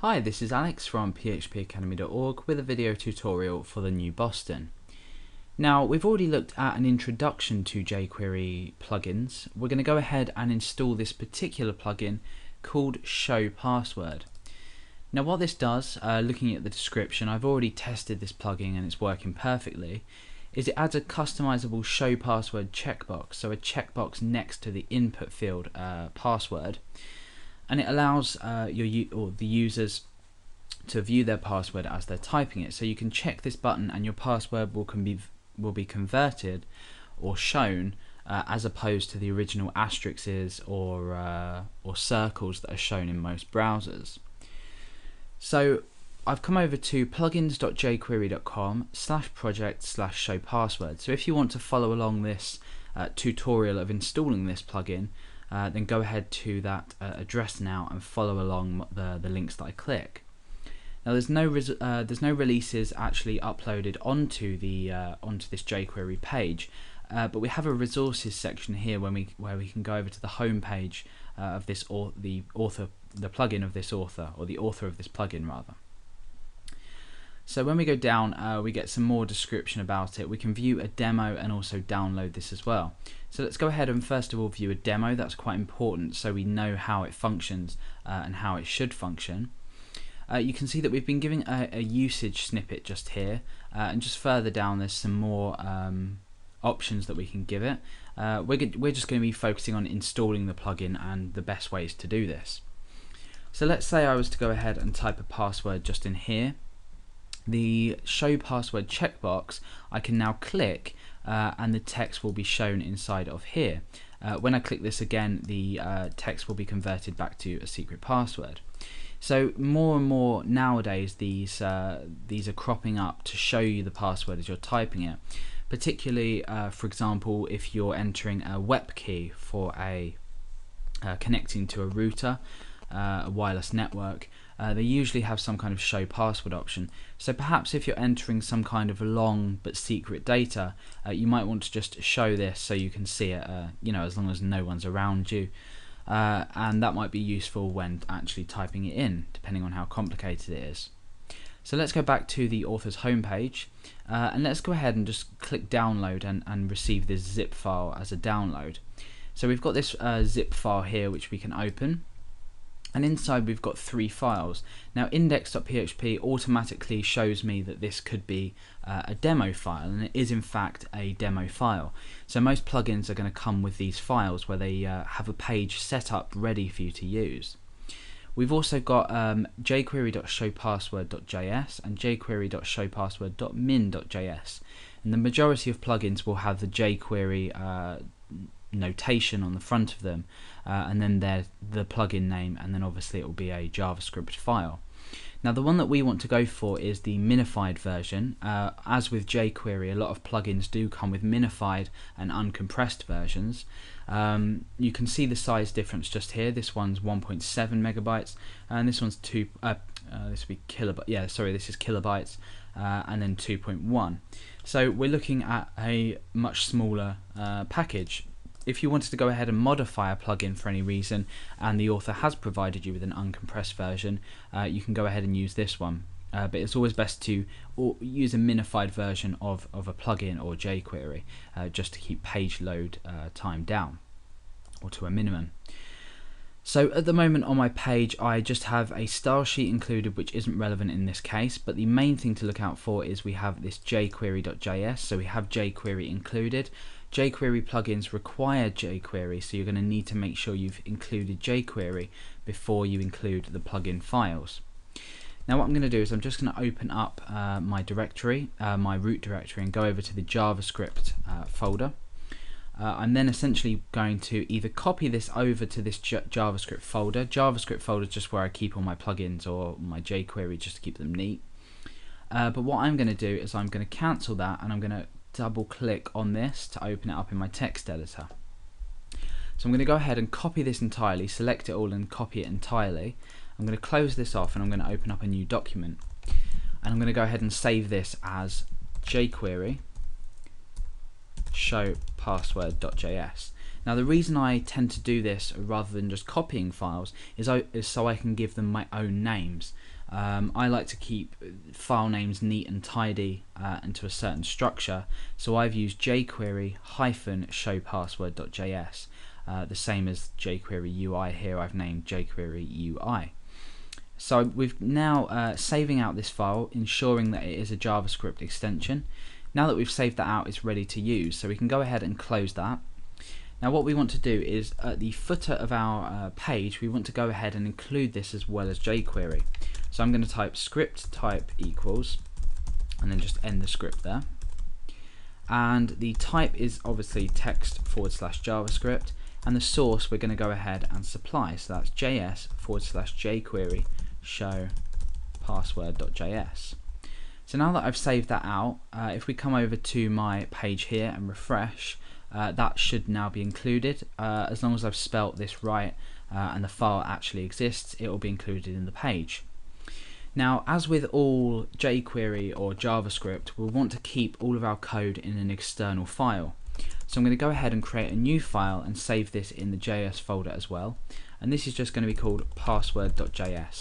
Hi, this is Alex from phpacademy.org with a video tutorial for the new Boston. Now, we've already looked at an introduction to jQuery plugins. We're going to go ahead and install this particular plugin called Show Password. Now, what this does, looking at the description, I've already tested this plugin and it's working perfectly, is it adds a customizable Show Password checkbox, so a checkbox next to the input field password. And it allows the users to view their password as they're typing it. So you can check this button and your password will be converted or shown as opposed to the original asterisks or circles that are shown in most browsers. So I've come over to plugins.jquery.com/project/showpassword. So if you want to follow along this tutorial of installing this plugin, then go ahead to that address now and follow along the links that I click. Now there's no releases actually uploaded onto this jQuery page, but we have a resources section here where we can go over to the home page of this the plugin of this author, or the author of this plugin rather. So when we go down, we get some more description about it. We can view a demo and also download this as well. So let's go ahead and first of all view a demo. That's quite important so we know how it functions and how it should function. You can see that we've been giving a usage snippet just here, and just further down there's some more options that we can give it. We're just going to be focusing on installing the plugin and the best ways to do this. So let's say I was to go ahead and type a password just in here. The show password checkbox I can now click and the text will be shown inside of here. When I click this again, the text will be converted back to a secret password. So more and more nowadays these are cropping up to show you the password as you're typing it, particularly for example if you're entering a WEP key for connecting to a router, a wireless network. They usually have some kind of show password option. So perhaps if you're entering some kind of long but secret data, you might want to just show this so you can see it, as long as no one's around you. And that might be useful when actually typing it in, depending on how complicated it is. So let's go back to the author's homepage, and let's go ahead and just click download and receive this zip file as a download. So we've got this zip file here which we can open. And inside we've got 3 files. Now index.php automatically shows me that this could be a demo file, and it is in fact a demo file. So most plugins are going to come with these files where they have a page set up ready for you to use. We've also got jQuery.showpassword.js and jQuery.showpassword.min.js, and the majority of plugins will have the jQuery notation on the front of them, and then the plugin name, and then obviously it will be a JavaScript file. Now the one that we want to go for is the minified version. As with jQuery, a lot of plugins do come with minified and uncompressed versions. You can see the size difference just here. This one's 1.7 megabytes and this one's this would be kilobytes. Yeah, sorry, this is kilobytes, and then 2.1. So we're looking at a much smaller package. If you wanted to go ahead and modify a plugin for any reason and the author has provided you with an uncompressed version, you can go ahead and use this one. But it's always best to use a minified version of a plugin or jQuery, just to keep page load time down or to a minimum. So at the moment on my page I just have a style sheet included, which isn't relevant in this case, but the main thing to look out for is we have this jQuery.js, so we have jQuery included. jQuery plugins require jQuery, so you're going to need to make sure you've included jQuery before you include the plugin files. Now what I'm going to do is I'm just going to open up my directory, my root directory, and go over to the JavaScript folder. I'm then essentially going to either copy this over to this JavaScript folder. JavaScript folder is just where I keep all my plugins or my jQuery, just to keep them neat. But what I'm going to do is I'm going to cancel that, and I'm going to double click on this to open it up in my text editor. So I'm going to go ahead and copy this entirely, select it all and copy it entirely. I'm going to close this off and I'm going to open up a new document, and I'm going to go ahead and save this as jQuery showpassword.js. Now the reason I tend to do this rather than just copying files is so I can give them my own names. I like to keep file names neat and tidy and to a certain structure, so I've used jQuery -showpassword.js, the same as jQuery UI here. I've named jQuery UI. So we've now saving out this file, ensuring that it is a JavaScript extension. Now that we've saved that out, it's ready to use, so we can go ahead and close that. Now what we want to do is at the footer of our page, we want to go ahead and include this as well as jQuery. So I'm going to type script type equals and then just end the script there. And the type is obviously text/JavaScript, and the source we're going to go ahead and supply. So that's js/jQuery show password.js. So now that I've saved that out, if we come over to my page here and refresh, that should now be included. As long as I've spelt this right and the file actually exists, it will be included in the page. Now, as with all jQuery or JavaScript, we'll want to keep all of our code in an external file. So I'm going to go ahead and create a new file and save this in the JS folder as well. And this is just going to be called password.js.